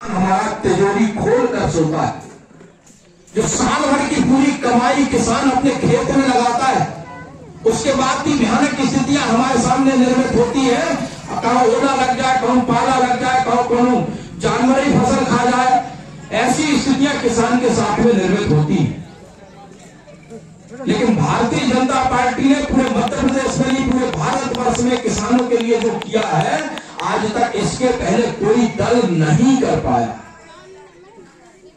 हमारा तिजोरी खोल कर सोता है। जो साल भर की पूरी कमाई किसान अपने खेत में लगाता है, उसके बाद भी भयानक स्थितियां हमारे सामने निर्मित होती है। कहीं ओला लग जाए, कहीं पाला लग जाए, कहीं जानवर ही फसल खा जाए, ऐसी स्थितियां किसान के साथ में निर्मित होती है। लेकिन भारतीय जनता पार्टी ने पूरे मध्य प्रदेश में नहीं, पूरे भारतवर्ष में किसानों के लिए जो किया है, आज तक इसके पहले कोई दल नहीं कर पाया।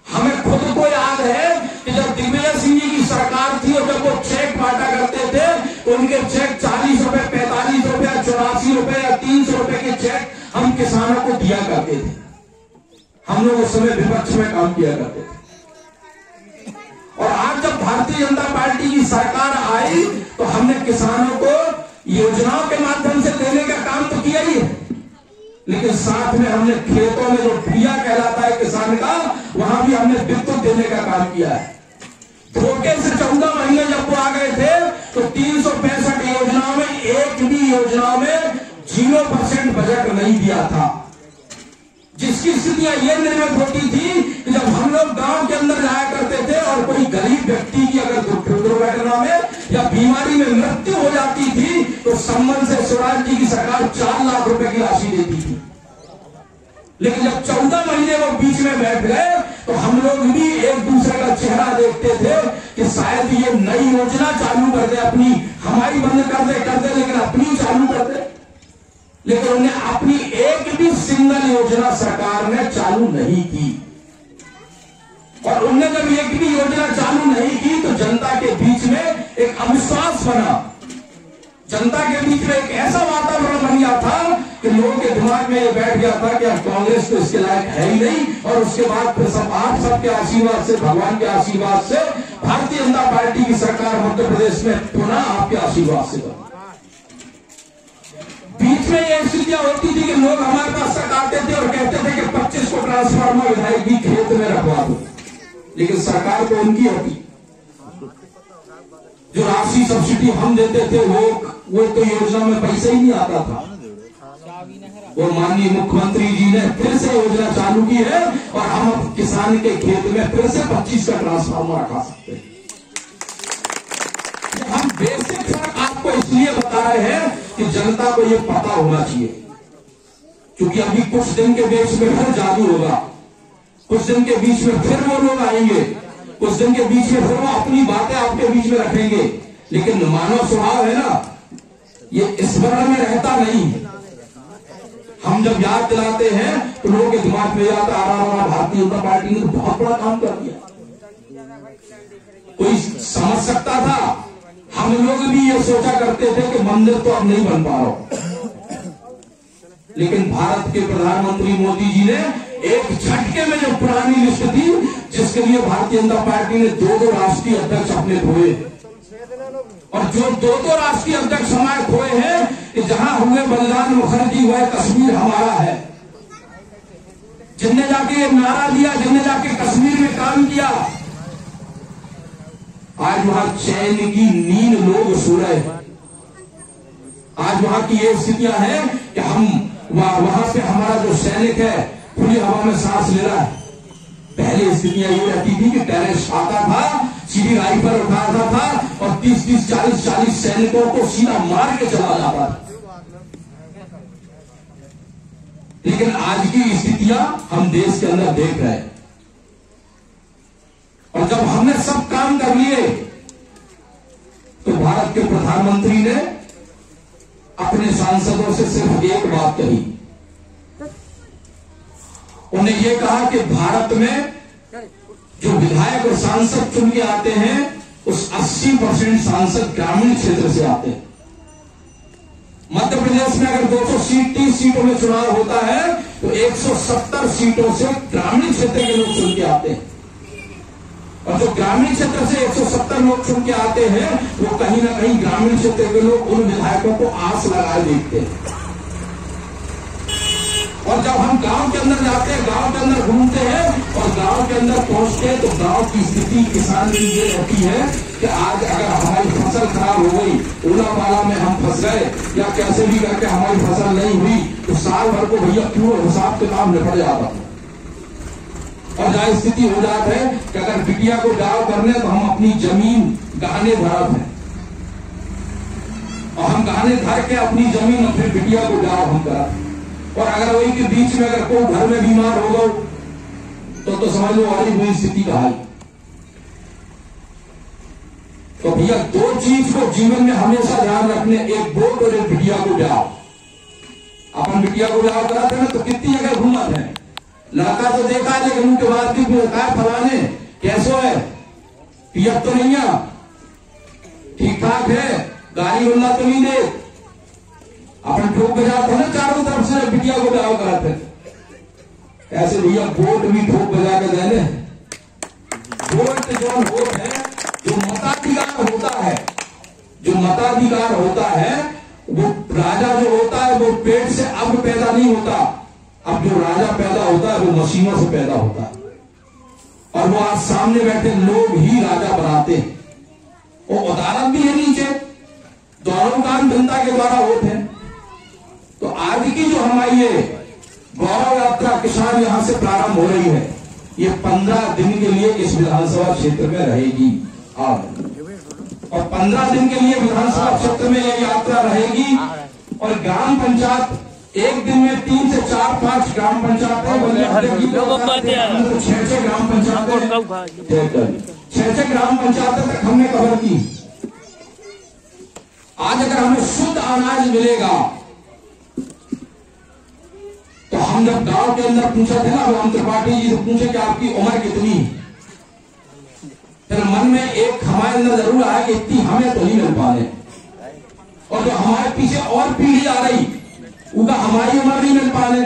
हमें खुद को याद है कि जब दिग्विजय सिंह जी की सरकार थी और जब वो चेक बांटा करते थे, तो उनके चेक 40 रुपए, 45 रुपए, 84 रुपए या 300 रुपए के चेक हम किसानों को दिया करते थे। हम लोग उस समय विपक्ष में काम किया करते थे। और आज जब भारतीय जनता पार्टी की सरकार आई, तो हमने किसानों को योजनाओं के माध्यम से देने का काम तो किया ही है, लेकिन साथ में हमने खेतों में जो बिया कहलाता है किसान का, वहां भी हमने विद्युत देने का काम किया है। धोखे से 14 महीने जब वो आ गए थे, तो 365 योजनाओं में एक भी योजना में 0% बजट नहीं दिया था। जिसकी स्थितियां ये निर्मित होती थी कि जब हम लोग गांव के अंदर जाया करते थे और कोई गरीब व्यक्ति की अगर दुर्घटना में या बीमारी में मृत्यु हो जाती थी, तो संबल से स्वराज जी की सरकार 4 लाख रुपए की राशि देती थी। लेकिन जब 14 महीने वो बीच में बैठ गए, तो हम लोग भी एक दूसरे का चेहरा देखते थे कि शायद ये नई योजना चालू कर दे, अपनी हमारी बंद कर दे, लेकिन अपनी चालू कर दे। लेकिन उन्हें अपनी एक भी सिंगल योजना सरकार ने चालू नहीं की। और उन्हें जब एक भी योजना चालू नहीं की, तो जनता के बीच में एक अविश्वास बना। जनता के बीच में एक ऐसा वातावरण बन गया था कि लोगों के दिमाग में ये बैठ गया था कि अब कांग्रेस तो इसके लायक है ही नहीं। और उसके बाद फिर सब आप सबके आशीर्वाद से, भगवान के आशीर्वाद से भारतीय जनता पार्टी की सरकार मध्य प्रदेश में पुनः आपके आशीर्वाद से बनी। बीच में ये स्थितियां होती थी कि लोग हमारे पास तक आते थे और कहते थे कि 25 को ट्रांसफार्मर विधायक भी खेत में रखवा दो, लेकिन सरकार तो उनकी होती। जो राशि सब्सिडी हम देते थे, वो तो योजना में पैसा ही नहीं आता था। और माननीय मुख्यमंत्री जी ने फिर से योजना चालू की है और हम अब किसान के खेत में फिर से 25 का ट्रांसफार्मर रखा सकते हैं। हम बेसिक फर्क आपको इसलिए बता रहे हैं कि जनता को यह पता होना चाहिए, क्योंकि अभी कुछ दिन के बीच में फिर जादू होगा, कुछ दिन के बीच में फिर वो लोग आएंगे, कुछ दिन के बीच में फिर वो अपनी बातें आपके बीच में रखेंगे। लेकिन मानव स्वभाव है ना, ये स्मरण में रहता नहीं। हम जब याद दिलाते हैं तो लोगों के दिमाग में याद आ रहा, भारतीय जनता पार्टी ने तो बहुत बड़ा काम कर दिया। कोई समझ सकता था? हम लोग भी ये सोचा करते थे कि मंदिर तो अब नहीं बन पा रहा, लेकिन भारत के प्रधानमंत्री मोदी जी ने एक झटके में जो पुरानी लिस्ट थी, जिसके लिए भारतीय जनता पार्टी ने 2 राष्ट्रीय अध्यक्ष अपने खोए, और जो 2 राष्ट्रीय अध्यक्ष हमारे खोए हैं कि जहां हुए बलिदान मुखर्जी हुए, कश्मीर हमारा है। जिनने जाके नारा दिया, जिनने जाके कश्मीर में काम किया, आज वहां चैन की नींद लोग सो रहे हैं। आज वहां की ये स्थितियां हैं कि हम वहां से हमारा जो सैनिक है खुली हवा में सांस ले रहा है। पहले स्थितियां ये रहती थी कि टेररिस्ट आता था, सीधी राइफल उठाता था और 30-30, 40-40 सैनिकों को सीधा मार के चला जाता था। लेकिन आज की स्थितियां हम देश के अंदर देख रहे हैं। और जब हमने सब काम कर लिए, तो भारत के प्रधानमंत्री ने अपने सांसदों से सिर्फ एक बात कही। उन्हें यह कहा कि भारत में जो विधायक और सांसद चुन के आते हैं, उस 80% सांसद ग्रामीण क्षेत्र से आते हैं। मध्य प्रदेश में अगर 230 सीटों में चुनाव होता है, तो 170 सीटों से ग्रामीण क्षेत्र के लोग चुन के आते हैं। और जो ग्रामीण क्षेत्र से 170 लोग चुन के आते हैं, वो कहीं ना कहीं ग्रामीण क्षेत्र के लोग उन विधायकों को आस लगाए देखते हैं। और जब हम गांव के अंदर जाते हैं, गांव के अंदर घूमते हैं और गांव के अंदर पहुंचते हैं, तो गांव की स्थिति किसान की ये रहती है कि आज अगर हमारी फसल खराब हो गई, ओला पाला में हम फंस गए या कैसे भी करके हमारी फसल नहीं हुई, तो साल भर को भैया पूरा हिसाब किताब निपट जाता था। ऐसा स्थिति हो जाती है कि अगर बिटिया को ब्याह करने तो हम अपनी जमीन गहने धरत हैं, और हम गहने धर के अपनी जमीन अपनी बिटिया को ब्याह हम करा, और अगर वही के बीच में अगर कोई घर में बीमार हो गए तो समझ लो वाली हुई स्थिति का हाल। तो भैया दो चीज को जीवन में हमेशा ध्यान रखने, एक वोट और एक बिटिया को ब्याह। अपन बिटिया को ब्याह कराते हैं तो कितनी जगह घूमत है, लड़का तो देखा है लेकिन उनके बाद की फलाने कैसो है, पियत तो नहीं है, ठीक ठाक है, गाड़ी उल्ला तो नहीं दे, अपन ठोक बजाते हैं ना चारों तरफ से बिटिया को ब्याह कराते हैं। ऐसे भैया वोट भी ठोक बजा के देने। वोट जो वोट है, जो मताधिकार होता है, जो मताधिकार होता है, वो राजा जो होता है वो पेट से अब पैदा नहीं होता। अब जो राजा पैदा होता है वो मशीनों से पैदा होता है, और वो आज सामने बैठे लोग ही राजा बनाते हैं। वो उदाहरण भी है नीचे, दोनों काम जनता के द्वारा होते हैं। तो आज की जो हमारी ये गौरव यात्रा किसान यहां से प्रारंभ हो रही है, ये 15 दिन के लिए इस विधानसभा क्षेत्र में रहेगी। और 15 दिन के लिए विधानसभा क्षेत्र में यह यात्रा रहेगी, और ग्राम पंचायत एक दिन में 3 से 4-5 ग्राम पंचायतें 6 ग्राम पंचायतें 6 ग्राम पंचायतें तक हमने कवर की। आज अगर हमें शुद्ध अनाज मिलेगा तो हम जब गांव के अंदर पूछा थे ना राम त्रिपाठी जी से पूछे कि आपकी उम्र कितनी, फिर मन में एक हमारे अंदर जरूर आया कि इतनी हमें तो नहीं मिल पाने, और जो हमारे पीछे और पीढ़ी आ रही उनका हमारी उम्र नहीं मिल पाने।